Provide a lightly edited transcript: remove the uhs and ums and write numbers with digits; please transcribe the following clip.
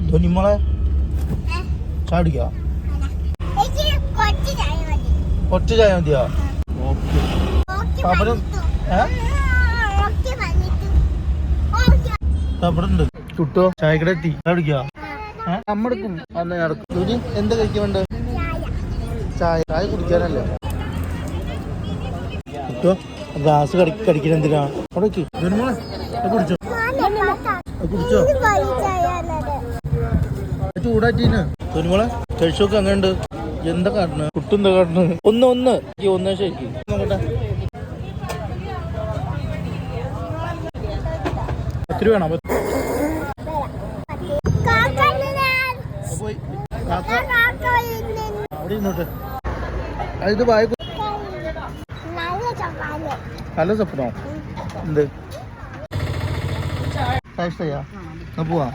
ധോനിമോളെ ചാടിക്കോ? ഒറ്റ ചായ മതിയോ? ഓക്കെ. പാപ്പനും അവിടെ ഉണ്ട്. ചുട്ടോ ചായക്കട എത്തി. ചാടിക്കോ? നമ്മടുക്കും അന്ന് നടക്കും. ധോനി എന്താ കഴിക്കാൻ വേണ്ട? ചായ. ചായ കുടിക്കാനല്ലേ? ചുട്ടോ ഗ്ലാസ് കടിക്കാൻ എന്തിനാ? അവിടെ ധോനിമോളെ കുടിച്ചോ? കുടിച്ചോ? ചൂടാറ്റീന്. ധോനിമോളെ കഴിച്ചോക്ക്. അങ്ങനെയുണ്ട്. എന്താ കാട്ടണ്? കുട്ടെന്താ കാട്ടണ്? ഒന്ന് ശരിക്കും നോക്കട്ടെ. ഒത്തിരി വേണം. അവിടെ ഇരുന്നോട്ടെ. ഇത് വായ നല്ല സ്വപ്നോ? എന്ത് പോവാ?